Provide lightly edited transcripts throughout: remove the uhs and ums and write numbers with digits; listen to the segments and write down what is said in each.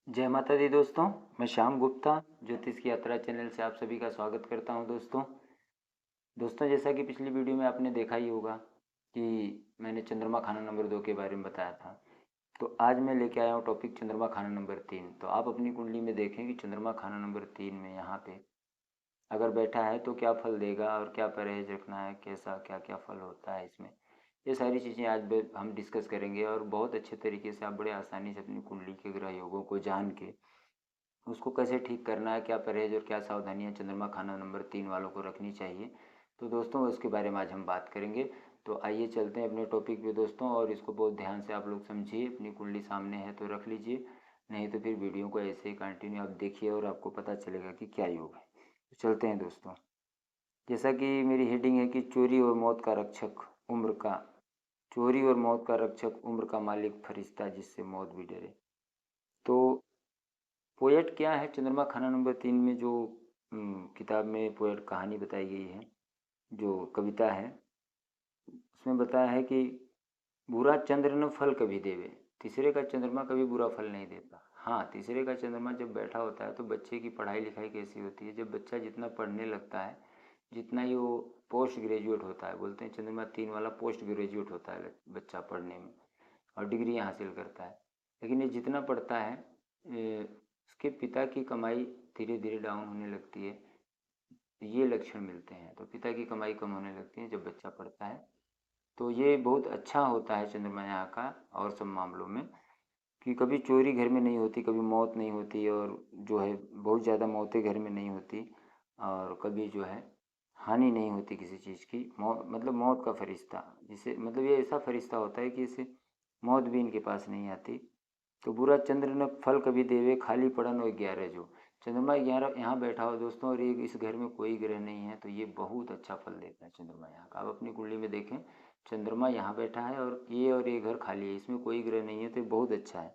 जय माता दी दोस्तों। मैं श्याम गुप्ता ज्योतिष की यात्रा चैनल से आप सभी का स्वागत करता हूं। दोस्तों जैसा कि पिछली वीडियो में आपने देखा ही होगा कि मैंने चंद्रमा खाना नंबर 2 के बारे में बताया था। तो आज मैं लेके आया हूं टॉपिक चंद्रमा खाना नंबर 3। तो आप अपनी कुंडली में देखें कि चंद्रमा खाना नंबर 3 में यहाँ पे अगर बैठा है तो क्या फल देगा और क्या परहेज रखना है, कैसा क्या क्या फल होता है इसमें। ये सारी चीज़ें आज हम डिस्कस करेंगे और बहुत अच्छे तरीके से आप बड़े आसानी से अपनी कुंडली के ग्रह योगों को जान के उसको कैसे ठीक करना है, क्या परहेज और क्या सावधानियां चंद्रमा खाना नंबर 3 वालों को रखनी चाहिए। तो दोस्तों उसके बारे में आज हम बात करेंगे। तो आइए चलते हैं अपने टॉपिक पे दोस्तों, और इसको बहुत ध्यान से आप लोग समझिए। अपनी कुंडली सामने है तो रख लीजिए, नहीं तो फिर वीडियो को ऐसे ही कंटिन्यू आप देखिए और आपको पता चलेगा कि क्या योग है। तो चलते हैं दोस्तों। जैसा कि मेरी हेडिंग है कि चोरी और मौत का रक्षक उम्र का, चोरी और मौत का रक्षक उम्र का मालिक फरिश्ता जिससे मौत भी डरे। तो पोएट क्या है चंद्रमा खाना नंबर 3 में, जो किताब में पोएट कहानी बताई गई है, जो कविता है, उसमें बताया है कि बुरा चंद्र न फल कभी देवे। तीसरे का चंद्रमा कभी बुरा फल नहीं देता। हाँ, तीसरे का चंद्रमा जब बैठा होता है तो बच्चे की पढ़ाई लिखाई कैसी होती है, जब बच्चा जितना पढ़ने लगता है, जितना ही वो पोस्ट ग्रेजुएट होता है, बोलते हैं चंद्रमा 3 वाला पोस्ट ग्रेजुएट होता है बच्चा पढ़ने में और डिग्री हासिल करता है। लेकिन ये जितना पढ़ता है उसके पिता की कमाई धीरे धीरे डाउन होने लगती है। ये लक्षण मिलते हैं। तो पिता की कमाई कम होने लगती है जब बच्चा पढ़ता है। तो ये बहुत अच्छा होता है चंद्रमा यहाँ का और सब मामलों में, कि कभी चोरी घर में नहीं होती, कभी मौत नहीं होती, और जो है बहुत ज़्यादा मौतें घर में नहीं होती, और कभी जो है हानि नहीं होती किसी चीज़ की। मौत मतलब मौत का फरिश्ता, जिसे मतलब ये ऐसा फरिश्ता होता है कि इसे मौत भी इनके पास नहीं आती। तो बुरा चंद्र न फल कभी देवे, खाली पड़ा नो 11 जो। चंद्रमा 11 यहाँ बैठा हो दोस्तों, और ये इस घर में कोई ग्रह नहीं है, तो ये बहुत अच्छा फल देता है चंद्रमा यहाँ का। आप अपनी कुंडली में देखें, चंद्रमा यहाँ बैठा है और ये घर खाली है, इसमें कोई ग्रह नहीं है, तो ये बहुत अच्छा है।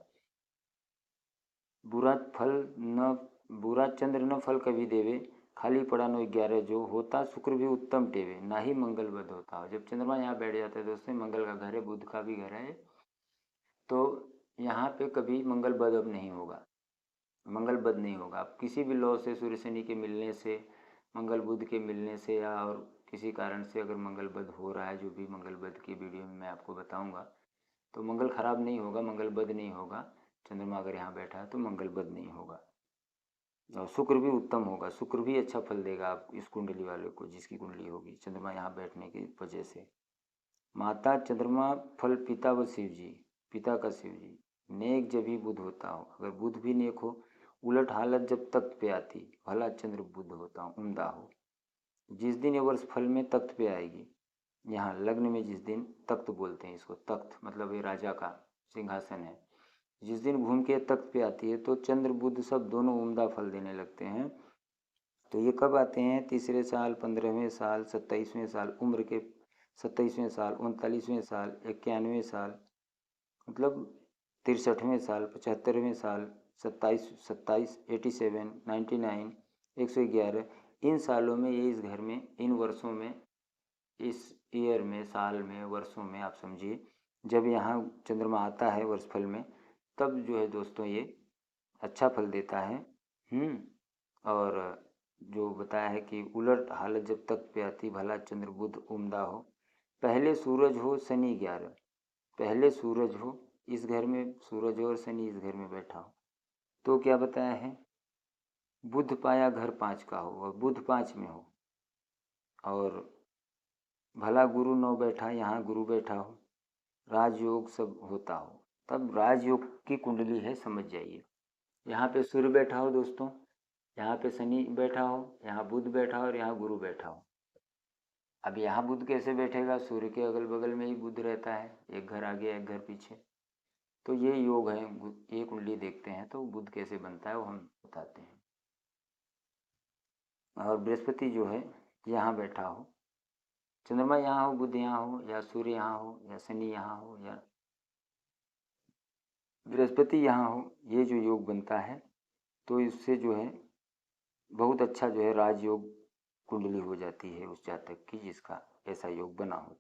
बुरा फल न बुरा चंद्र न फल कभी देवे, खाली पड़ा नो 11 जो। होता शुक्र भी उत्तम टेवे, ना ही मंगल बद होता हो। जब चंद्रमा यहाँ बैठ जाता है दोस्तों, मंगल का घर है, बुध का भी घर है, तो यहाँ पे कभी मंगल बद अब नहीं होगा, मंगल बद नहीं होगा। अब किसी भी लॉ से, सूर्य शनि के मिलने से, मंगल बुध के मिलने से, या और किसी कारण से अगर मंगल बद हो रहा है, जो भी मंगल बद की वीडियो में मैं आपको बताऊंगा, तो मंगल खराब नहीं होगा, मंगल बद नहीं होगा। चंद्रमा अगर यहाँ बैठा है तो मंगल बद नहीं होगा, और शुक्र भी उत्तम होगा, शुक्र भी अच्छा फल देगा आप इस कुंडली वाले को, जिसकी कुंडली होगी चंद्रमा यहाँ बैठने की वजह से। माता चंद्रमा फल पिता व शिव जी, पिता का शिव जी। नेक जब ही बुध होता हो, अगर बुध भी नेक हो, उलट हालत जब तख्त पे आती, भला चंद्र बुध होता हो उमदा हो। जिस दिन ये वर्ष फल में तख्त पे आएगी, यहाँ लग्न में जिस दिन, तख्त बोलते हैं इसको, तख्त मतलब ये राजा का सिंहासन है, जिस दिन घूम के तख्त पे आती है, तो चंद्र बुध सब दोनों उम्दा फल देने लगते हैं। तो ये कब आते हैं? तीसरे साल, 15वें साल, 27वें साल उम्र के, 27वें साल, 39वें साल, 91वें साल, मतलब 63वें साल, 75वें साल, 27, 87, 99, 111, इन सालों में ये इस घर में, इन वर्षों में, इस ईयर में, साल में, वर्षों में आप समझिए, जब यहाँ चंद्रमा आता है वर्षफल में, तब जो है दोस्तों ये अच्छा फल देता है। और जो बताया है कि उलट हालत जब तक पे आती, भला चंद्र बुध उम्दा हो। पहले सूरज हो शनि 11, पहले सूरज हो इस घर में, सूरज हो और शनि इस घर में बैठा हो, तो क्या बताया है? बुध पाया घर 5 का हो और बुध 5 में हो, और भला गुरु 9 बैठा, यहाँ गुरु बैठा हो, राजयोग सब होता हो। तब राजयोग की कुंडली है, समझ जाइए। यहाँ पे सूर्य बैठा हो दोस्तों, यहाँ पे शनि बैठा हो, यहाँ बुध बैठा हो और यहाँ गुरु बैठा हो। अब यहाँ बुध कैसे बैठेगा? सूर्य के अगल बगल में ही बुध रहता है, एक घर आगे एक घर पीछे। तो ये योग है, ये कुंडली देखते हैं तो बुध कैसे बनता है वो हम बताते हैं। और बृहस्पति जो है यहाँ बैठा हो, चंद्रमा यहाँ हो, बुध यहाँ हो, या सूर्य यहाँ हो, या शनि यहाँ हो, या बृहस्पति यहाँ हो, ये जो योग बनता है, तो इससे जो है बहुत अच्छा जो है राजयोग कुंडली हो जाती है उस जातक की, जिसका ऐसा योग बना हो।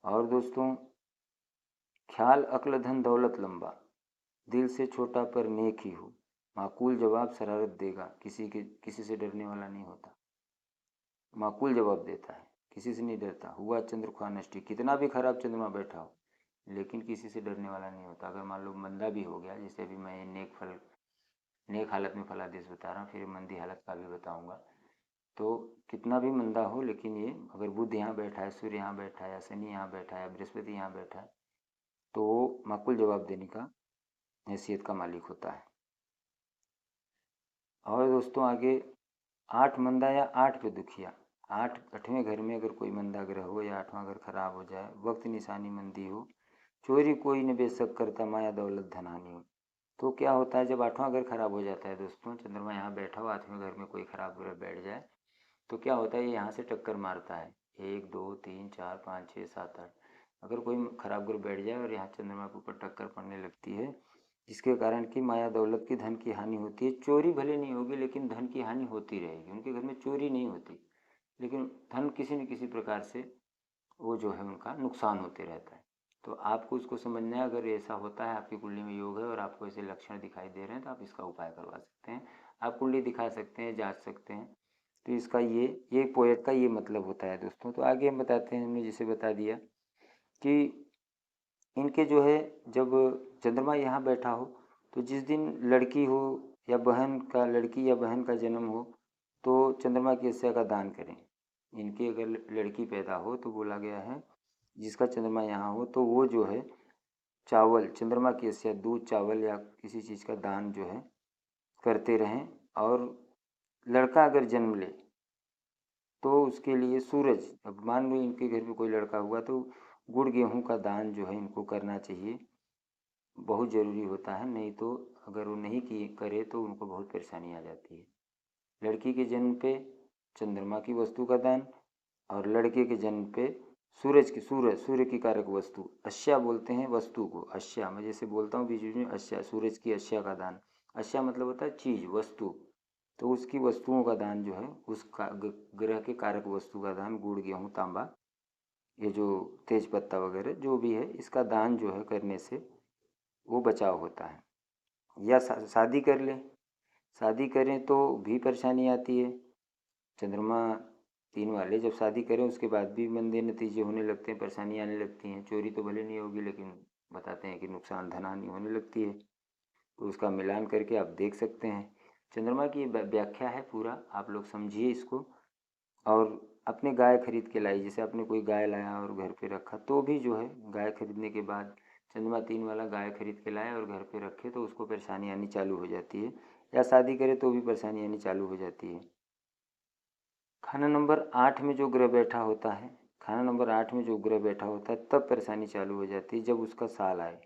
और दोस्तों, ख्याल अक्ल धन दौलत लंबा, दिल से छोटा पर नेक ही हो, माकूल जवाब शरारत देगा, किसी से डरने वाला नहीं होता। माकूल जवाब देता है, किसी से नहीं डरता। हुआ चंद्र ख्वाह नष्टी, कितना भी खराब चंद्रमा बैठा हो लेकिन किसी से डरने वाला नहीं होता। अगर मान लो मंदा भी हो गया, जैसे अभी मैं नेक हालत में फलादेश बता रहा हूँ, फिर मंदी हालत का भी बताऊँगा। तो कितना भी मंदा हो, लेकिन ये अगर बुध यहाँ बैठा है, सूर्य यहाँ बैठा है, या शनि यहाँ बैठा है, बृहस्पति यहाँ बैठा है, तो वो माकूल जवाब देने का हैसियत का मालिक होता है। और दोस्तों आगे 8 मंदा या 8 पे दुखिया। 8वें घर में अगर कोई मंदा ग्रह हो या 8वां घर खराब हो जाए, वक्त निशानी मंदी हो, चोरी कोई न बेशक करता, माया दौलत धनहानि हो। तो क्या होता है जब 8वां घर खराब हो जाता है दोस्तों, चंद्रमा यहाँ बैठा हो, 8वें घर में कोई खराब ग्रह बैठ जाए, तो क्या होता है ये यहाँ से टक्कर मारता है। 1 2 3 4 5 6 7 8, अगर कोई खराब ग्रह बैठ जाए और यहाँ चंद्रमा के ऊपर टक्कर पड़ने लगती है, जिसके कारण कि माया दौलत की धन की हानि होती है। चोरी भले नहीं होगी लेकिन धन की हानि होती रहेगी। उनके घर में चोरी नहीं होती लेकिन धन किसी न किसी प्रकार से वो जो है उनका नुकसान होते रहता है। तो आपको उसको समझना है। अगर ऐसा होता है, आपकी कुंडली में योग है और आपको ऐसे लक्षण दिखाई दे रहे हैं, तो आप इसका उपाय करवा सकते हैं। आप कुंडली दिखा सकते हैं, जांच सकते हैं। तो इसका ये पोएट का ये मतलब होता है दोस्तों। तो आगे हम बताते हैं, हमने जैसे बता दिया कि इनके जो है जब चंद्रमा यहाँ बैठा हो, तो जिस दिन लड़की हो या लड़की या बहन का जन्म हो, तो चंद्रमा की अस्या का दान करें। इनकी अगर लड़की पैदा हो तो बोला गया है जिसका चंद्रमा यहाँ हो, तो वो जो है चावल, चंद्रमा की अस्या दूध, चावल या किसी चीज़ का दान जो है करते रहें। और लड़का अगर जन्म ले तो उसके लिए सूरज, अब मान लो इनके घर में कोई लड़का हुआ तो गुड़ गेहूं का दान जो है इनको करना चाहिए, बहुत ज़रूरी होता है। नहीं तो अगर वो नहीं करे तो उनको बहुत परेशानी आ जाती है। लड़की के जन्म पे चंद्रमा की वस्तु का दान, और लड़के के जन्म पे सूर्य की कारक वस्तु, अस्या बोलते हैं वस्तु को। अस्या मैं जैसे बोलता हूँ बीच बीच में, अस्या, सूरज की अस्या का दान। अस्या मतलब होता है चीज़, वस्तु। तो उसकी वस्तुओं का दान जो है, ग्रह के कारक वस्तु का दान, गुड़ गेहूँ तांबा, ये जो तेज पत्ता वगैरह जो भी है, इसका दान जो है करने से वो बचाव होता है। या शादी कर लें, शादी करें तो भी परेशानी आती है। चंद्रमा 3 वाले जब शादी करें उसके बाद भी मंदे नतीजे होने लगते हैं, परेशानी आने लगती हैं। चोरी तो भले नहीं होगी लेकिन बताते हैं कि नुकसान, धनहानि होने लगती है। तो उसका मिलान करके आप देख सकते हैं। चंद्रमा की व्याख्या है पूरा, आप लोग समझिए इसको। और अपने गाय खरीद के लाई, जैसे आपने कोई गाय लाया और घर पे रखा, तो भी जो है गाय खरीदने के बाद चंद्रमा 3 वाला गाय खरीद के लाए और घर पे रखे तो उसको परेशानी आनी चालू हो जाती है। या शादी करे तो भी परेशानी आनी चालू हो जाती है। खाना नंबर 8 में जो ग्रह बैठा होता है, खाना नंबर 8 में जो ग्रह बैठा होता है तब परेशानी चालू हो जाती है जब उसका साल आए।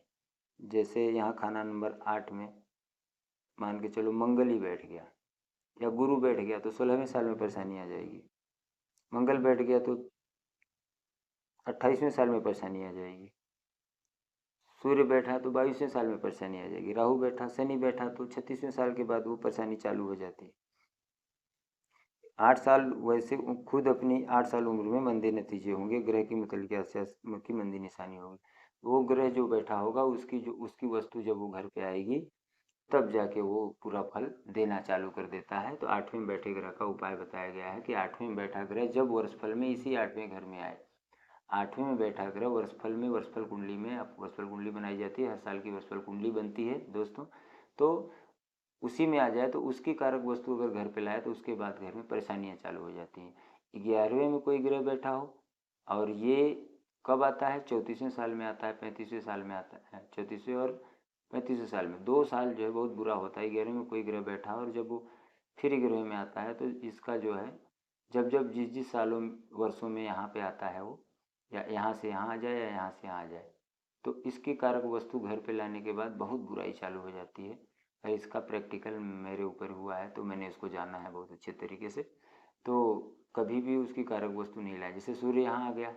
जैसे यहाँ खाना नंबर 8 में मान के चलो मंगल ही बैठ गया या गुरु बैठ गया तो 16वें साल में परेशानी आ जाएगी। मंगल बैठ गया तो 28वें साल में परेशानी आ जाएगी। सूर्य बैठा तो 22वें साल में परेशानी आ जाएगी। राहु बैठा, शनि बैठा तो 36वें साल के बाद वो परेशानी चालू हो जाती है। 8 साल वैसे खुद अपनी 8 साल उम्र में मंदे नतीजे होंगे, ग्रह की मुतल्लिक़ की मंदी निशानी होगी। वो ग्रह जो बैठा होगा उसकी वस्तु जब वो घर पे आएगी तब जाके वो पूरा फल देना चालू कर देता है। तो 8वें में बैठे ग्रह का उपाय बताया गया है कि 8वें में बैठा ग्रह जब वर्षफल में इसी 8वें घर में आए, 8वें में बैठा ग्रह वर्षफल में, वर्षफल कुंडली में, आप वर्षफल कुंडली बनाई जाती है, हर साल की वर्षफल कुंडली बनती है दोस्तों, तो उसी में आ जाए तो उसकी कारक वस्तु अगर घर पे लाए तो उसके बाद घर में परेशानियाँ चालू हो जाती हैं। 11वें में कोई ग्रह बैठा हो, और ये कब आता है, 34वें साल में आता है, 35वें साल में आता है। 34वें और 35वें साल में 2 साल जो है बहुत बुरा होता है। 11वें में कोई ग्रह बैठा और जब वो फिर 11वें में आता है तो इसका जो है जब जिस सालों वर्षों में यहाँ पे आता है वो, या यहाँ से यहाँ आ जाए या यहाँ से यहाँ आ जाए, तो इसकी कारक वस्तु घर पे लाने के बाद बहुत बुराई चालू हो जाती है। और इसका प्रैक्टिकल मेरे ऊपर हुआ है तो मैंने इसको जाना है बहुत अच्छे तरीके से। तो कभी भी उसकी कारक वस्तु नहीं लाई। जैसे सूर्य यहाँ आ गया,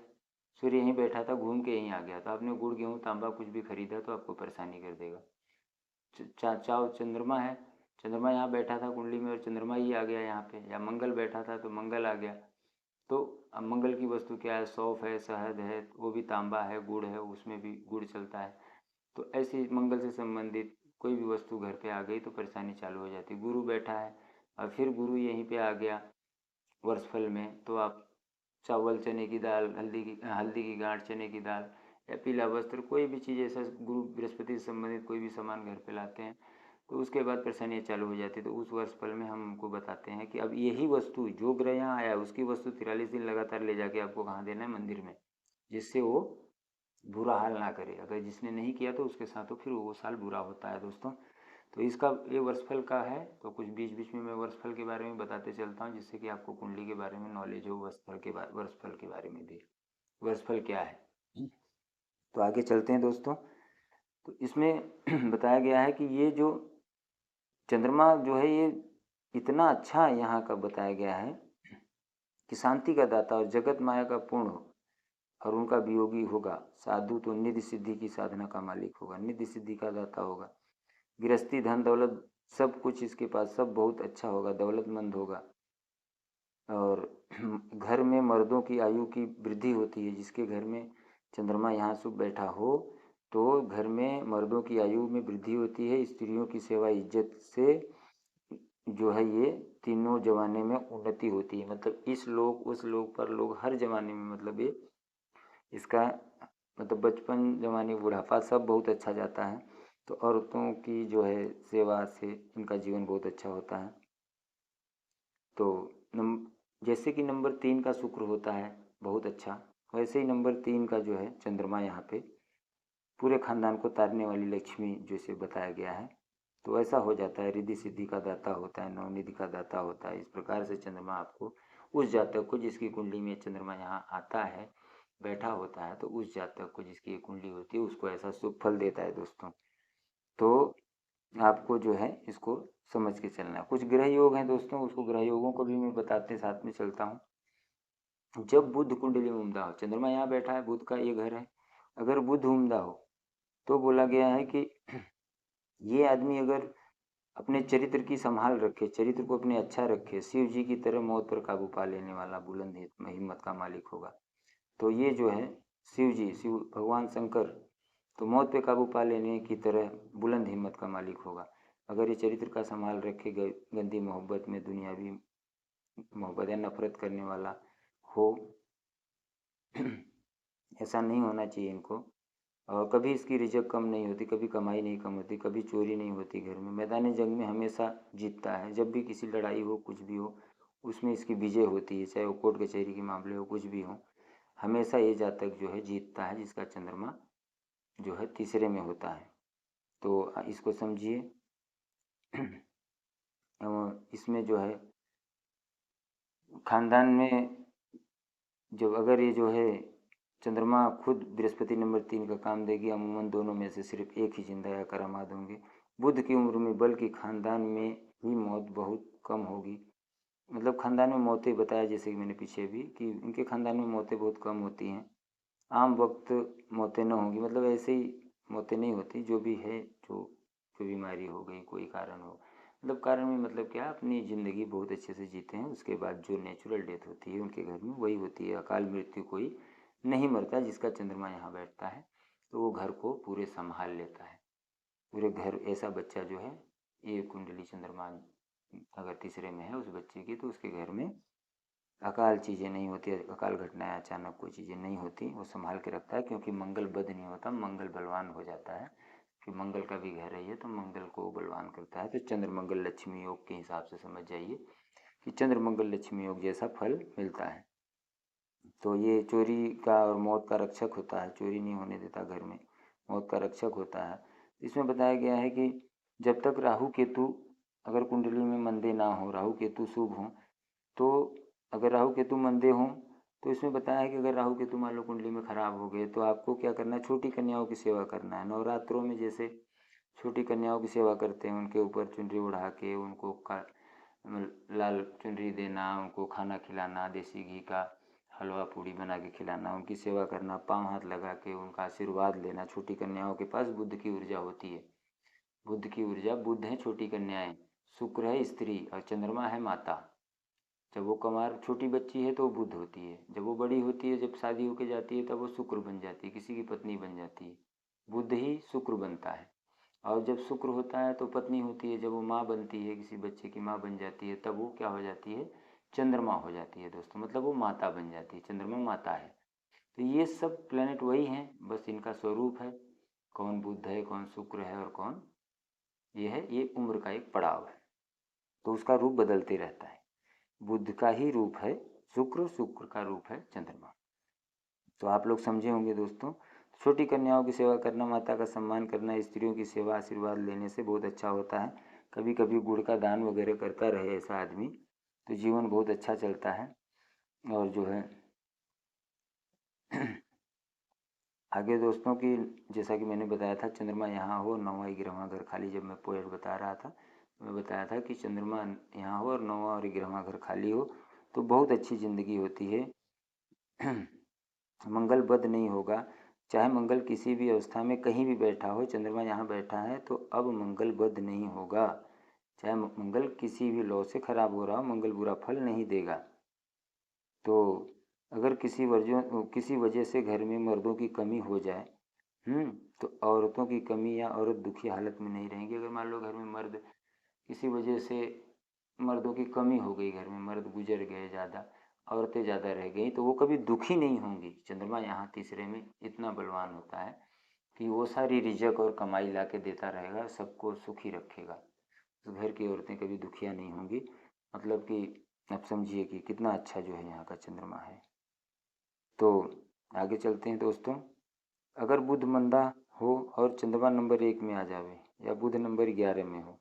सूर्य यहीं बैठा था, घूम के यहीं आ गया, तो आपने गुड़ गेहूँ तांबा कुछ भी खरीदा तो आपको परेशानी कर देगा। चाहो चंद्रमा है, चंद्रमा यहाँ बैठा था कुंडली में और चंद्रमा ही आ गया यहाँ पे, या मंगल बैठा था तो मंगल आ गया, तो अब मंगल की वस्तु क्या है, सौंफ है, शहद है, वो भी तांबा है, गुड़ है, उसमें भी गुड़ चलता है। तो ऐसे मंगल से संबंधित कोई भी वस्तु घर पे आ गई तो परेशानी चालू हो जाती है। गुरु बैठा है और फिर गुरु यहीं पे आ गया वर्षफल में, तो आप चावल, चने की दाल, हल्दी की गांठ, चने की दाल या पीला वस्त्र, कोई भी चीज़ ऐसा गुरु बृहस्पति से संबंधित कोई भी सामान घर पे लाते हैं तो उसके बाद परेशानियाँ चालू हो जाती है। तो उस वर्षफल में हम उनको बताते हैं कि अब यही वस्तु जो ग्रह यहाँ आया उसकी वस्तु 43 दिन लगातार ले जाके आपको कहाँ देना है, मंदिर में, जिससे वो बुरा हाल ना करे। अगर जिसने नहीं किया तो उसके साथ तो फिर वो साल बुरा होता है दोस्तों। तो इसका ये वर्षफल का है, तो कुछ बीच बीच में मैं वर्षफल के बारे में बताते चलता हूँ जिससे कि आपको कुंडली के बारे में नॉलेज हो, वर्षफल के बारे में भी, वर्षफल क्या है। तो आगे चलते हैं दोस्तों। तो इसमें बताया गया है कि ये जो चंद्रमा जो है ये इतना अच्छा यहाँ का बताया गया है कि शांति का दाता और जगत माया का पूर्ण और उनका वियोगी होगा। साधु तो निधि सिद्धि की साधना का मालिक होगा, निधि सिद्धि का दाता होगा। गृहस्थी, धन दौलत सब कुछ इसके पास सब बहुत अच्छा होगा, दौलतमंद होगा। और घर में मर्दों की आयु की वृद्धि होती है, जिसके घर में चंद्रमा यहाँ शुभ बैठा हो तो घर में मर्दों की आयु में वृद्धि होती है। स्त्रियों की सेवा इज्जत से जो है ये तीनों जमाने में उन्नति होती है। मतलब इस लोक उस लोक पर लोग हर जमाने में, मतलब ये इसका मतलब बचपन, जवानी, बुढ़ापा सब बहुत अच्छा जाता है। तो औरतों की जो है सेवा से इनका जीवन बहुत अच्छा होता है। तो जैसे कि नंबर 3 का शुक्र होता है बहुत अच्छा, वैसे ही नंबर 3 का जो है चंद्रमा यहाँ पे पूरे खानदान को तारने वाली लक्ष्मी जैसे बताया गया है, तो ऐसा हो जाता है। रिद्धि सिद्धि का दाता होता है, नवनिधि का दाता होता है। इस प्रकार से चंद्रमा आपको उस जातक को जिसकी कुंडली में चंद्रमा यहाँ आता है, बैठा होता है, तो उस जातक को जिसकी ये कुंडली होती है उसको ऐसा शुभ फल देता है दोस्तों। तो आपको जो है इसको समझ के चलना है। कुछ ग्रह योग हैं दोस्तों, उसको ग्रह योगों को भी मैं बताते साथ में चलता हूँ। जब बुध कुंडली में उमदा हो, चंद्रमा यहाँ बैठा है, बुध का ये घर है, अगर बुध उमदा हो तो बोला गया है कि ये आदमी अगर अपने चरित्र की संभाल रखे, चरित्र को अपने अच्छा रखे, शिव जी की तरह मौत पर काबू पा लेने वाला बुलंद हिम्मत का मालिक होगा। तो ये जो है शिव भगवान शंकर तो मौत पे काबू पा लेने की तरह बुलंद हिम्मत का मालिक होगा। अगर ये चरित्र का संभाल रखे, गंदी मोहब्बत में दुनियावी मोहब्बत या नफरत करने वाला हो ऐसा नहीं होना चाहिए इनको। और कभी इसकी रिजक कम नहीं होती, कभी कमाई नहीं कम होती, कभी चोरी नहीं होती घर में। मैदान जंग में हमेशा जीतता है, जब भी किसी लड़ाई हो, कुछ भी हो, उसमें इसकी विजय होती है, चाहे वो कोर्ट कचहरी के मामले हो, कुछ भी हो, हमेशा ये जातक जो है जीतता है जिसका चंद्रमा जो है तीसरे में होता है। तो इसको समझिए। इसमें जो है खानदान में जब अगर ये जो है चंद्रमा खुद बृहस्पति नंबर 3 का काम देगी, अमूमन दोनों में से सिर्फ एक ही जिंदा या करामाद होंगे। बुध की उम्र में बल्कि खानदान में ही मौत बहुत कम होगी। मतलब खानदान में मौतें बताया जैसे कि मैंने पीछे भी कि इनके खानदान में मौतें बहुत कम होती हैं। आम वक्त मौतें न होंगी, मतलब ऐसे ही मौतें नहीं होती, जो भी है, जो बीमारी हो गई, कोई कारण हो, मतलब कारण में मतलब क्या, अपनी ज़िंदगी बहुत अच्छे से जीते हैं। उसके बाद जो नेचुरल डेथ होती है उनके घर में वही होती है। अकाल मृत्यु कोई नहीं मरता जिसका चंद्रमा यहाँ बैठता है, तो वो घर को पूरे संभाल लेता है, पूरे घर। ऐसा बच्चा जो है, ये कुंडली चंद्रमा अगर तीसरे में है उस बच्चे की, तो उसके घर में अकाल चीज़ें नहीं होती, अकाल घटनाएं, अचानक कोई चीज़ें नहीं होती, वो संभाल के रखता है। क्योंकि मंगल बद नहीं होता, मंगल बलवान हो जाता है, कि मंगल का भी घर है ये, तो मंगल को बलवान करता है। तो चंद्र मंगल लक्ष्मी योग के हिसाब से समझ जाइए कि चंद्र मंगल लक्ष्मी योग जैसा फल मिलता है। तो ये चोरी का और मौत का रक्षक होता है, चोरी नहीं होने देता घर में, मौत का रक्षक होता है। इसमें बताया गया है कि जब तक राहु केतु अगर कुंडली में मंदे ना हो, राहु केतु शुभ हों, तो अगर राहु केतु मंदे हों तो इसमें बताया है कि अगर राहु केतु मान लो कुंडली में खराब हो गए तो आपको क्या करना है, छोटी कन्याओं की सेवा करना है। नवरात्रों में जैसे छोटी कन्याओं की सेवा करते हैं, उनके ऊपर चुनरी उड़ा के उनको लाल चुनरी देना, उनको खाना खिलाना, देसी घी का हलवा पूड़ी बना के खिलाना, उनकी सेवा करना, पाँव हाथ लगा के उनका आशीर्वाद लेना। छोटी कन्याओं के पास बुद्ध की ऊर्जा होती है, बुद्ध की ऊर्जा, बुद्ध है छोटी कन्याएं, शुक्र है स्त्री और चंद्रमा है माता। जब वो कमार छोटी बच्ची है तो वो बुध होती है, जब वो बड़ी होती है, जब शादी होके जाती है, तब वो शुक्र बन जाती है, किसी की पत्नी बन जाती है, बुध ही शुक्र बनता है। और जब शुक्र होता है तो पत्नी होती है, जब वो माँ बनती है, किसी बच्चे की माँ बन जाती है, तब वो क्या हो जाती है, चंद्रमा हो जाती है दोस्तों, मतलब वो माता बन जाती है, चंद्रमा माता है। तो ये सब प्लेनेट वही हैं, बस इनका स्वरूप है, कौन बुध है, कौन शुक्र है और कौन ये है, ये उम्र का एक पड़ाव है, तो उसका रूप बदलते रहता है। बुध का ही रूप है शुक्र, शुक्र का रूप है चंद्रमा। तो आप लोग समझे होंगे दोस्तों। छोटी कन्याओं की सेवा करना, माता का सम्मान करना, स्त्रियों की सेवा आशीर्वाद लेने से बहुत अच्छा होता है। कभी कभी गुड़ का दान वगैरह करता रहे ऐसा आदमी, तो जीवन बहुत अच्छा चलता है। और जो है आगे दोस्तों की, जैसा कि मैंने बताया था, चंद्रमा यहाँ हो, 9वां 11वां घर खाली, जब मैं पोएट बता रहा था तो मैं बताया था कि चंद्रमा यहाँ हो और 9वां और 11वां घर खाली हो तो बहुत अच्छी ज़िंदगी होती है। मंगल बद नहीं होगा, चाहे मंगल किसी भी अवस्था में कहीं भी बैठा हो, चंद्रमा यहाँ बैठा है तो अब मंगल बद नहीं होगा। चाहे मंगल किसी भी लॉ से खराब हो रहा हो, मंगल बुरा फल नहीं देगा। तो अगर किसी वजह से घर में मर्दों की कमी हो जाए, तो औरतों की कमी या औरत दुखी हालत में नहीं रहेंगी। अगर मान लो घर में मर्द किसी वजह से, मर्दों की कमी हो गई, घर में मर्द गुजर गए ज़्यादा, औरतें ज़्यादा रह गई, तो वो कभी दुखी नहीं होंगी। चंद्रमा यहाँ तीसरे में इतना बलवान होता है कि वो सारी रिजक और कमाई ला के देता रहेगा, सबको सुखी रखेगा। तो घर की औरतें कभी दुखिया नहीं होंगी। मतलब कि आप समझिए कि कितना अच्छा जो है यहाँ का चंद्रमा है। तो आगे चलते हैं दोस्तों। अगर बुध मंदा हो और चंद्रमा नंबर 1 में आ जावे या बुध नंबर 11 में हो,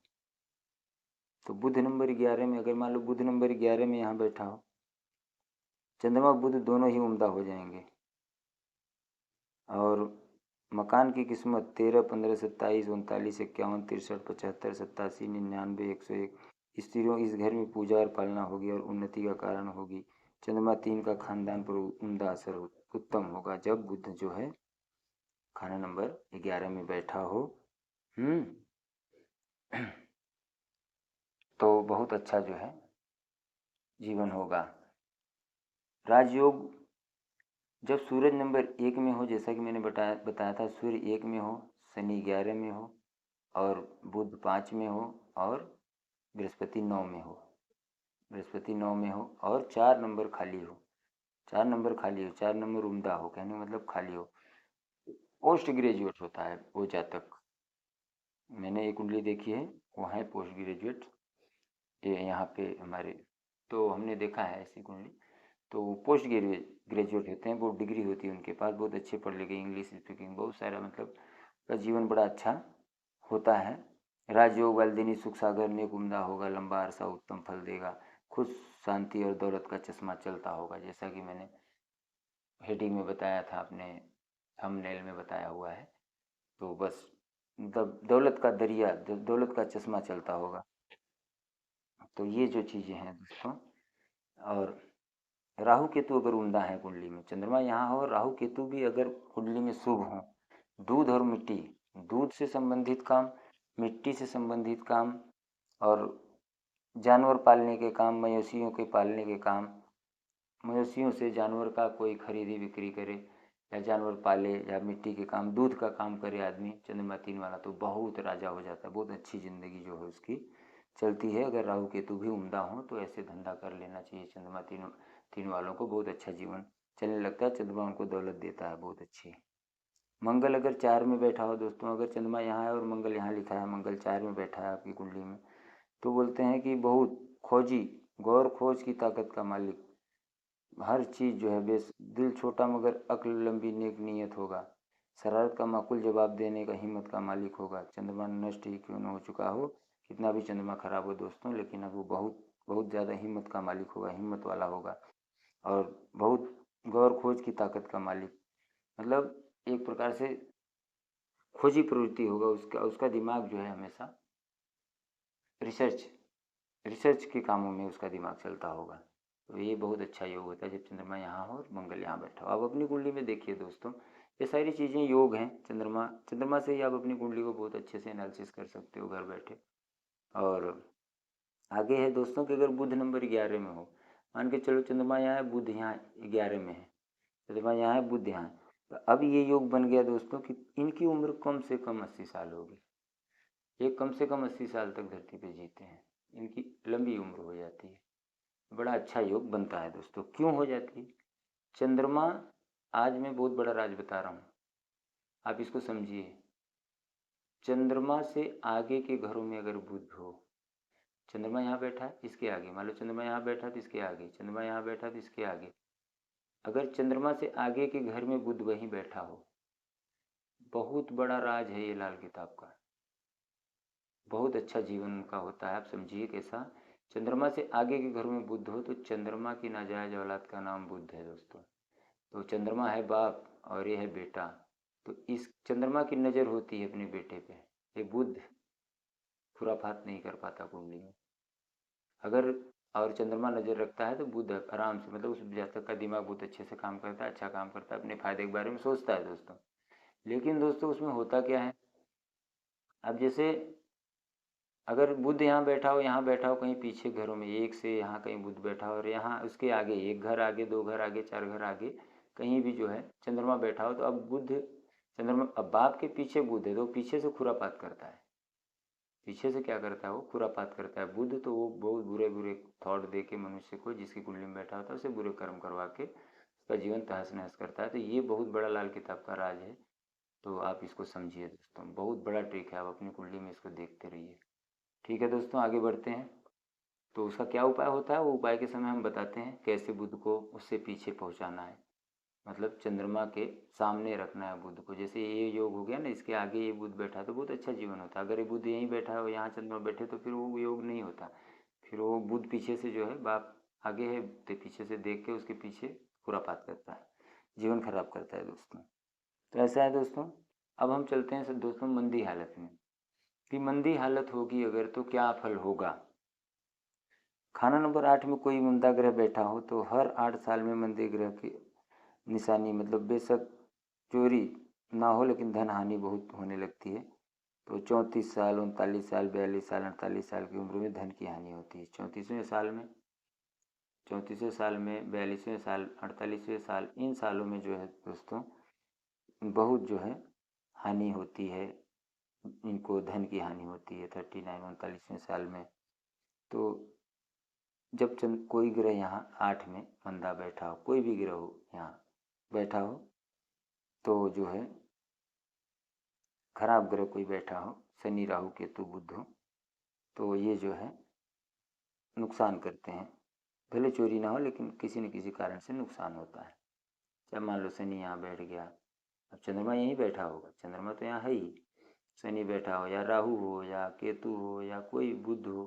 तो बुध नंबर 11 में, अगर मान लो बुध नंबर 11 में यहाँ बैठा हो, चंद्रमा बुध दोनों ही उम्दा हो जाएंगे। और मकान की किस्मत 13, 15, 27, 39, 51, 63, 75, 87, 99, 101, स्त्रियों इस घर में पूजा और पालना होगी और उन्नति का कारण होगी। चंद्रमा 3 का खानदान पर उम्दा असर उत्तम होगा जब बुध जो है खाना नंबर 11 में बैठा हो। तो बहुत अच्छा जो है जीवन होगा। राजयोग, जब सूरज नंबर 1 में हो, जैसा कि मैंने बताया था, सूर्य 1 में हो, शनि 11 में हो और बुध 5 में हो और बृहस्पति 9 में हो, बृहस्पति 9 में हो और 4 नंबर खाली हो, 4 नंबर खाली हो, 4 नंबर उम्दा हो, कहने मतलब खाली हो, पोस्ट ग्रेजुएट होता है वो जातक। मैंने एक कुंडली देखी है, वो है पोस्ट ग्रेजुएट, ये यहाँ पे हमारे, तो हमने देखा है ऐसी कुंडली। तो वो पोस्ट ग्रेजुएट होते हैं, वो डिग्री होती है उनके पास, बहुत अच्छे पढ़ लिखे, इंग्लिश स्पीकिंग, बहुत सारा, मतलब का जीवन बड़ा अच्छा होता है। राजयोग वालदिनी सुख सागर नेक उम्दा होगा, लंबा अरसा उत्तम फल देगा, खुश शांति और दौलत का चश्मा चलता होगा, जैसा कि मैंने हेडिंग में बताया था, अपने थंबनेल में बताया हुआ है। तो बस दौलत का दरिया, दौलत का चश्मा चलता होगा। तो ये जो चीज़ें हैं दोस्तों। और राहु केतु अगर उम्दा है कुंडली में, चंद्रमा यहाँ हो, राहु केतु भी अगर कुंडली में शुभ हो, दूध और मिट्टी, दूध से संबंधित काम, मिट्टी से संबंधित काम और जानवर पालने के काम, मवेशियों के पालने के काम, मवेशियों से जानवर का कोई खरीदी बिक्री करे या जानवर पाले या मिट्टी के काम, दूध का काम करे आदमी, चंद्रमा 3 वाला, तो बहुत राजा हो जाता है, बहुत अच्छी ज़िंदगी जो है उसकी चलती है। अगर राहु केतु भी उम्दा हो तो ऐसे धंधा कर लेना चाहिए। चंद्रमा 3 वालों को बहुत अच्छा जीवन चलने लगता है, चंद्रमा उनको दौलत देता है बहुत अच्छी। मंगल अगर 4 में बैठा हो दोस्तों, अगर चंद्रमा यहाँ है और मंगल यहाँ लिखा है, मंगल 4 में बैठा है आपकी कुंडली में, तो बोलते हैं कि बहुत खोजी, गौर खोज की ताकत का मालिक, हर चीज़ जो है बेस, दिल छोटा मगर अक्ल लंबी, नेक नीयत होगा, शरारत का माकूल जवाब देने का हिम्मत का मालिक होगा। चंद्रमा नष्ट ही क्यों न हो चुका हो, कितना भी चंद्रमा खराब हो दोस्तों, लेकिन अब वो बहुत बहुत ज़्यादा हिम्मत का मालिक होगा, हिम्मत वाला होगा और बहुत गौर खोज की ताकत का मालिक, मतलब एक प्रकार से खोजी प्रवृत्ति होगा उसका, उसका दिमाग जो है हमेशा रिसर्च रिसर्च के कामों में उसका दिमाग चलता होगा। तो ये बहुत अच्छा योग होता है जब चंद्रमा यहाँ हो और मंगल यहाँ बैठा हो। आप अपनी कुंडली में देखिए दोस्तों, ये सारी चीज़ें योग हैं। चंद्रमा से ही आप अपनी कुंडली को बहुत अच्छे से एनालिसिस कर सकते हो घर बैठे। और आगे है दोस्तों कि अगर बुध नंबर 11 में हो, मान के चलो चंद्रमा यहाँ है, बुध यहाँ 11 में है, चंद्रमा यहाँ है, बुध यहाँ है, तो अब ये योग बन गया दोस्तों कि इनकी उम्र कम से कम 80 साल होगी। ये कम से कम 80 साल तक धरती पे जीते हैं, इनकी लंबी उम्र हो जाती है, बड़ा अच्छा योग बनता है दोस्तों। क्यों हो जाती है? चंद्रमा, आज मैं बहुत बड़ा राज बता रहा हूँ, आप इसको समझिए। चंद्रमा से आगे के घरों में अगर बुध हो, चंद्रमा यहाँ बैठा है इसके आगे, मान लो चंद्रमा यहाँ बैठा तो इसके आगे, चंद्रमा यहाँ बैठा तो इसके आगे, अगर चंद्रमा से आगे के घर में बुध वहीं बैठा हो, बहुत बड़ा राज है ये लाल किताब का, बहुत अच्छा जीवन उनका होता है। आप समझिए कैसा, चंद्रमा से आगे के घरों में बुध हो तो चंद्रमा की नाजायज औलाद का नाम बुध है दोस्तों। तो चंद्रमा है बाप और ये है बेटा, तो इस चंद्रमा की नज़र होती है अपने बेटे पे, ये बुध खुराफात नहीं कर पाता कुंडली में। अगर और चंद्रमा नज़र रखता है तो बुध आराम से, मतलब उस जातक का दिमाग बहुत अच्छे से काम करता है, अच्छा काम करता है, अपने फायदे के बारे में सोचता है दोस्तों। लेकिन दोस्तों उसमें होता क्या है, अब जैसे अगर बुध यहाँ बैठा हो, यहाँ बैठा हो कहीं पीछे घरों में, एक से यहाँ कहीं बुध बैठा हो और यहाँ उसके आगे एक घर आगे, दो घर आगे, चार घर आगे कहीं भी जो है चंद्रमा बैठा हो, तो अब बुध चंद्रमा, अब बाप के पीछे बुध है तो पीछे से खुरापात करता है। पीछे से क्या करता है, वो खुरापात करता है बुध, तो वो बहुत बुरे बुरे थॉट दे के मनुष्य को, जिसकी कुंडली में बैठा होता है उसे बुरे कर्म करवा के उसका जीवन तहस नहस करता है। तो ये बहुत बड़ा लाल किताब का राज है, तो आप इसको समझिए दोस्तों, बहुत बड़ा ट्रिक है, आप अपनी कुंडली में इसको देखते रहिए। ठीक है दोस्तों, आगे बढ़ते हैं। तो उसका क्या उपाय होता है, वो उपाय के समय हम बताते हैं कैसे बुध को उससे पीछे पहुंचाना है, मतलब चंद्रमा के सामने रखना है बुध को। जैसे ये योग हो गया ना, इसके आगे ये बुध बैठा तो बहुत अच्छा जीवन होता है। अगर ये बुध यहीं बैठा है, यहाँ चंद्रमा बैठे तो फिर वो योग नहीं होता, फिर वो बुध पीछे से जो है, बाप आगे है तो पीछे से देख के उसके पीछे खुरापात करता है, जीवन खराब करता है दोस्तों। तो ऐसा है दोस्तों। अब हम चलते हैं दोस्तों मंदी हालत में, कि मंदी हालत होगी अगर तो क्या फल होगा। खाना नंबर 8 में कोई मंदा ग्रह बैठा हो तो हर 8 साल में मंदे ग्रह की निशानी, मतलब बेशक चोरी ना हो लेकिन धन हानि बहुत होने लगती है। तो 34 साल, 39 साल, 42 साल, 48 साल की उम्र में धन की हानि होती है। 34वें साल में, 34वें साल में, 42वें साल, 48वें साल, इन सालों में जो है दोस्तों बहुत जो है हानि होती है, इनको धन की हानि होती है 39, 39वें साल में। तो जब चंद कोई ग्रह यहाँ 8 में मंदा बैठा हो, कोई भी ग्रह हो यहाँ बैठा हो, तो जो है खराब ग्रह कोई बैठा हो, शनि राहु केतु बुध हो, तो ये जो है नुकसान करते हैं। भले चोरी ना हो लेकिन किसी न किसी कारण से नुकसान होता है। जब मान लो शनि यहाँ बैठ गया, अब चंद्रमा यहीं बैठा होगा, चंद्रमा तो यहाँ है ही, शनि बैठा हो या राहु हो या केतु हो या कोई बुध हो,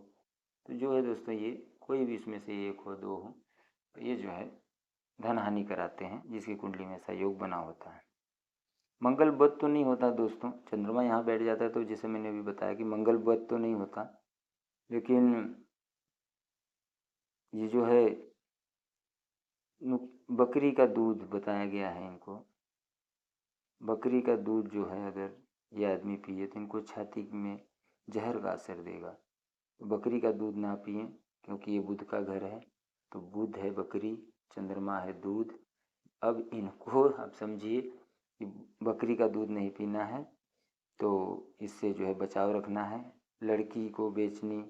तो जो है दोस्तों ये कोई भी इसमें से एक हो, दो हो, तो ये जो है धन हानि कराते हैं, जिसकी कुंडली में ऐसा योग बना होता है। मंगल बद तो नहीं होता दोस्तों, चंद्रमा यहाँ बैठ जाता है तो जैसे मैंने अभी बताया कि मंगल बद तो नहीं होता, लेकिन ये जो है बकरी का दूध बताया गया है इनको, बकरी का दूध जो है अगर ये आदमी पिए तो इनको छाती में जहर का असर देगा। तो बकरी का दूध ना पिए, क्योंकि ये बुध का घर है, तो बुध है बकरी, चंद्रमा है दूध। अब इनको आप समझिए कि बकरी का दूध नहीं पीना है, तो इससे जो है बचाव रखना है। लड़की को बेचनी,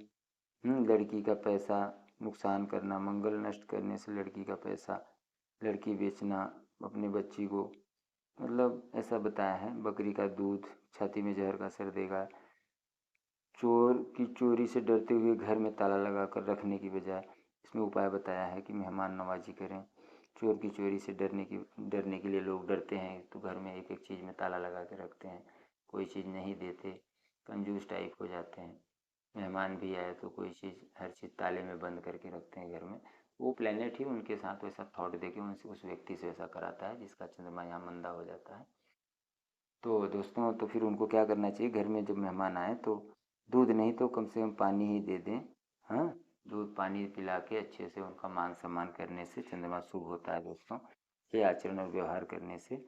लड़की का पैसा नुकसान करना, मंगल नष्ट करने से लड़की का पैसा, लड़की बेचना अपनी बच्ची को, मतलब ऐसा बताया है। बकरी का दूध छाती में जहर का असर देगा। चोर की चोरी से डरते हुए घर में ताला लगा कर रखने की बजाय इसमें उपाय बताया है कि मेहमान नवाजी करें। चोर की चोरी से डरने के लिए लोग डरते हैं तो घर में एक एक चीज़ में ताला लगा के रखते हैं, कोई चीज़ नहीं देते, कंजूस टाइप हो जाते हैं। मेहमान भी आए तो कोई चीज़, हर चीज़ ताले में बंद करके रखते हैं घर में। वो प्लेनेट ही उनके साथ वैसा थॉट देके उनसे, उस व्यक्ति से ऐसा कराता है जिसका चंद्रमा यहाँ मंदा हो जाता है। तो दोस्तों तो फिर उनको क्या करना चाहिए, घर में जब मेहमान आए तो दूध नहीं तो कम से कम पानी ही दे दें। हाँ, दूध पानी पिला के अच्छे से उनका मान सम्मान करने से चंद्रमा शुभ होता है दोस्तों। ये आचरण और व्यवहार करने से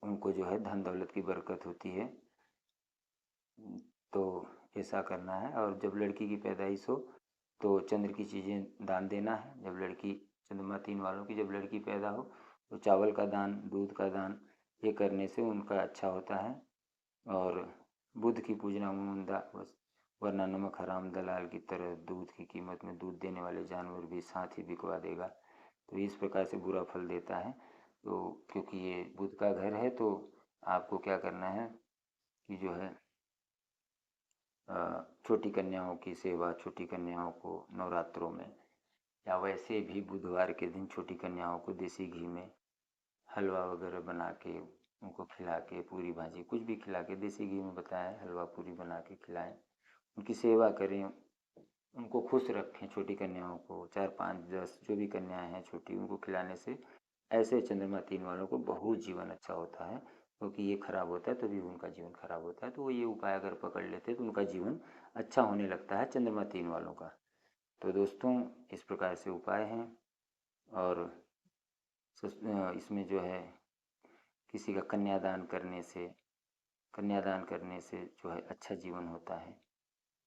उनको जो है धन दौलत की बरकत होती है। तो ऐसा करना है। और जब लड़की की पैदाइश हो तो चंद्र की चीज़ें दान देना है। जब लड़की, चंद्रमा 3 वालों की जब लड़की पैदा हो तो चावल का दान, दूध का दान, ये करने से उनका अच्छा होता है। और बुध की पूजना मुंदा वरना नमक हराम दलाल की तरह दूध की कीमत में दूध देने वाले जानवर भी साथ ही बिकवा देगा। तो इस प्रकार से बुरा फल देता है। तो क्योंकि ये बुध का घर है तो आपको क्या करना है कि जो है छोटी कन्याओं की सेवा, छोटी कन्याओं को नवरात्रों में या वैसे भी बुधवार के दिन छोटी कन्याओं को देसी घी में हलवा वगैरह बना के उनको खिला के, पूरी भाजी कुछ भी खिला के, देसी घी में बताया है, हलवा पूरी बना के खिलाएं, उनकी सेवा करें, उनको खुश रखें। छोटी कन्याओं को 4, 5, 10 जो भी कन्याएं हैं छोटी, उनको खिलाने से ऐसे चंद्रमा 3 वालों को बहुत जीवन अच्छा होता है। क्योंकि ये खराब होता है तभी उनका जीवन खराब होता है। तो वो ये उपाय अगर पकड़ लेते तो उनका जीवन अच्छा होने लगता है चंद्रमा 3 वालों का। तो दोस्तों इस प्रकार से उपाय हैं। और इसमें जो है किसी का कन्यादान करने से जो है अच्छा जीवन होता है।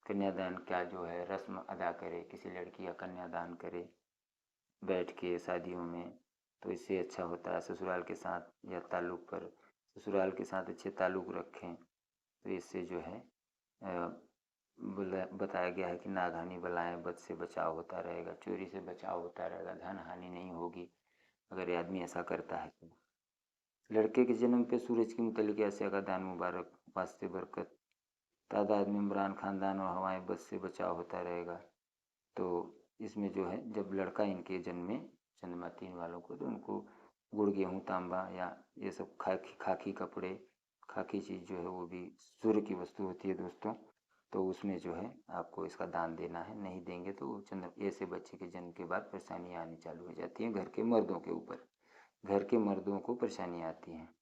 कन्यादान क्या जो है रस्म अदा करे, किसी लड़की का कन्यादान करे बैठ के शादियों में, तो इससे अच्छा होता है। ससुराल के साथ या ताल्लुक़ पर ससुराल के साथ अच्छे ताल्लुक़ रखें तो इससे जो है बताया गया है कि नागहानि बलाएं बद से बचाव होता रहेगा, चोरी से बचाव होता रहेगा, धन हानि नहीं होगी अगर ये आदमी ऐसा करता है तो। लड़के के जन्म पे सूरज की मुतल्लिक आसिया का दान मुबारक, वास्ते बरकत, तादाद में इमरान ख़ानदान और हवाएं बद से बचाव होता रहेगा। तो इसमें जो है जब लड़का इनके जन्मे चंद्रमा 3 वालों को तो उनको गुड़, गेहूँ, तांबा या ये सब खाकी कपड़े, खाकी चीज़ जो है वो भी सूर्य की वस्तु होती है दोस्तों। तो उसमें जो है आपको इसका दान देना है। नहीं देंगे तो ऐसे बच्चे के जन्म के बाद परेशानियाँ आनी चालू हो जाती हैं घर के मर्दों के ऊपर। घर के मर्दों को परेशानियाँ आती हैं।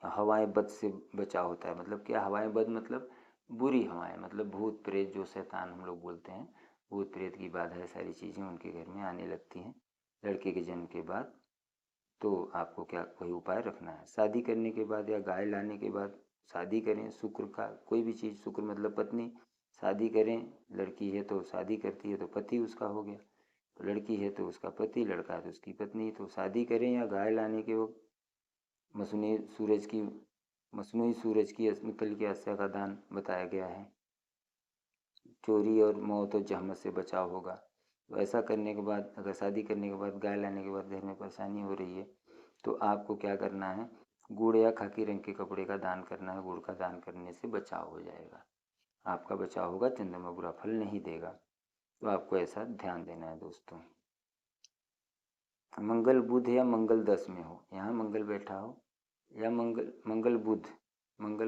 हवाएं बद से बचाव होता है, मतलब क्या? हवाएं बद मतलब बुरी हवाएं, मतलब भूत प्रेत, जो शैतान हम लोग बोलते हैं, भूत प्रेत की बाधा, सारी चीज़ें उनके घर में आने लगती हैं लड़के के जन्म के बाद। तो आपको क्या कोई उपाय रखना है। शादी करने के बाद या गाय लाने के बाद शादी करें, शुक्र का कोई भी चीज़, शुक्र मतलब पत्नी, शादी करें। लड़की है तो शादी करती है तो पति उसका हो गया, तो लड़की है तो उसका पति, लड़का है तो उसकी पत्नी। तो शादी करें या गाय लाने के वक्त मसनूई सूरज की अस्मितल की आस्या का दान बताया गया है। चोरी और मौत और जहमत से बचाव होगा। तो ऐसा करने के बाद, अगर शादी करने के बाद गाय लाने के बाद घर में परेशानी हो रही है तो आपको क्या करना है, गुड़ या खाकी रंग के कपड़े का दान करना है। गुड़ का दान करने से बचाव हो जाएगा, आपका बचाव होगा, चंद्रमा बुरा फल नहीं देगा। तो आपको ऐसा ध्यान देना है दोस्तों। मंगल बुध या मंगल 10 में हो, यहाँ मंगल बैठा हो या मंगल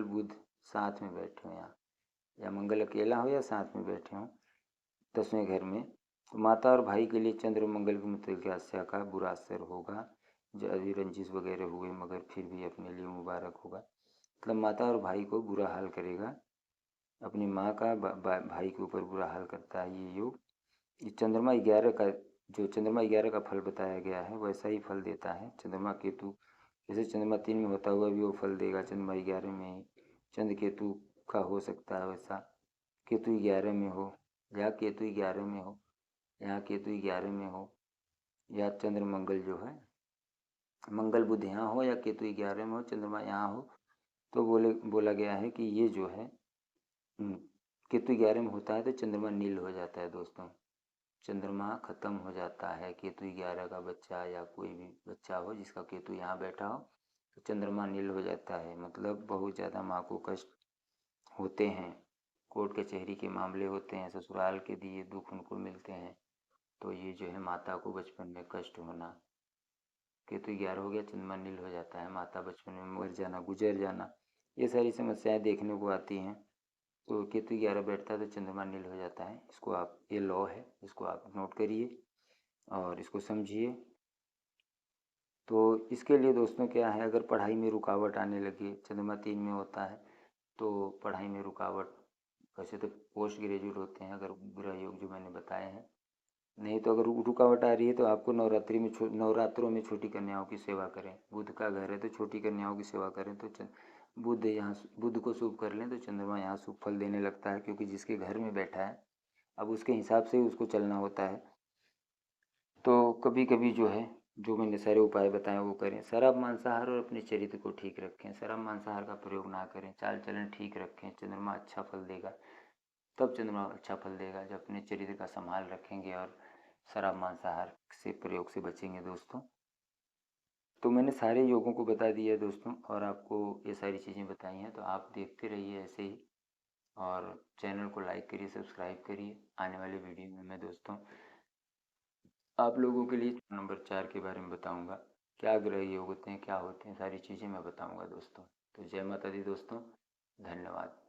बुध साथ में बैठे हो यहाँ, या मंगल अकेला हो या साथ में बैठे हो 10वें घर में, तो माता और भाई के लिए चंद्र मंगल की मुतल्लिक़ आस्या का बुरा असर होगा। यदि रंजिश वगैरह हुए मगर फिर भी अपने लिए मुबारक होगा। मतलब माता और भाई को बुरा हाल करेगा, अपनी माँ का भाई के ऊपर बुरा हाल करता है ये योग। ये चंद्रमा 11 का, जो चंद्रमा 11 का फल बताया गया है वैसा ही फल देता है। चंद्रमा केतु जैसे चंद्रमा 3 में होता हुआ भी वो फल देगा, चंद्रमा 11 में ही चंद्र केतु का हो सकता है वैसा। केतु 11 में हो या केतु 11 में हो, यहाँ केतु 11 में हो या चंद्र मंगल जो है मंगल बुध यहाँ हो या केतु 11 में हो, चंद्रमा यहाँ हो, तो बोला गया है कि ये जो है केतु 11 में होता है तो चंद्रमा नील हो जाता है दोस्तों। चंद्रमा खत्म हो जाता है। केतु 11 का बच्चा या कोई भी बच्चा हो जिसका केतु यहाँ बैठा हो तो चंद्रमा नील हो जाता है, मतलब बहुत ज़्यादा माँ को कष्ट होते हैं, कोर्ट कचहरी के मामले होते हैं, ससुराल के दिए दुख उनको मिलते हैं। तो ये जो है माता को बचपन में कष्ट होना, केतु 11 हो गया चंद्रमा नील हो जाता है, माता बचपन में मर जाना, गुजर जाना, ये सारी समस्याएं देखने को आती हैं। तो केतु 11 बैठता है तो चंद्रमा नील हो जाता है। इसको आप, ये लॉ है, इसको आप नोट करिए और इसको समझिए। तो इसके लिए दोस्तों क्या है, अगर पढ़ाई में रुकावट आने लगे, चंद्रमा 3 में होता है तो पढ़ाई में रुकावट, वैसे तो पोस्ट ग्रेजुएट होते हैं अगर ग्रह योग जो मैंने बताए हैं, नहीं तो अगर रुकावट आ रही है तो आपको नवरात्रों में छोटी कन्याओं की सेवा करें। बुध का घर है तो छोटी कन्याओं की सेवा करें तो बुध को शुभ कर लें तो चंद्रमा यहाँ शुभ फल देने लगता है, क्योंकि जिसके घर में बैठा है अब उसके हिसाब से ही उसको चलना होता है। तो कभी कभी जो है जो मैंने सारे उपाय बताए वो करें। शराब मांसाहार और अपने चरित्र को ठीक रखें। शराब मांसाहार का प्रयोग ना करें। चाल चलन ठीक रखें। चंद्रमा अच्छा फल देगा। तब चंद्रमा अच्छा फल देगा जब अपने चरित्र का संभाल रखेंगे और शराब मांसाहार से प्रयोग से बचेंगे दोस्तों। तो मैंने सारे योगों को बता दिया है दोस्तों, और आपको ये सारी चीज़ें बताई हैं, तो आप देखते रहिए ऐसे ही, और चैनल को लाइक करिए, सब्सक्राइब करिए। आने वाले वीडियो में मैं दोस्तों आप लोगों के लिए नंबर 4 के बारे में बताऊंगा। क्या ग्रह योग होते हैं, क्या होते हैं, सारी चीज़ें मैं बताऊंगा दोस्तों। तो जय माता दी दोस्तों, धन्यवाद।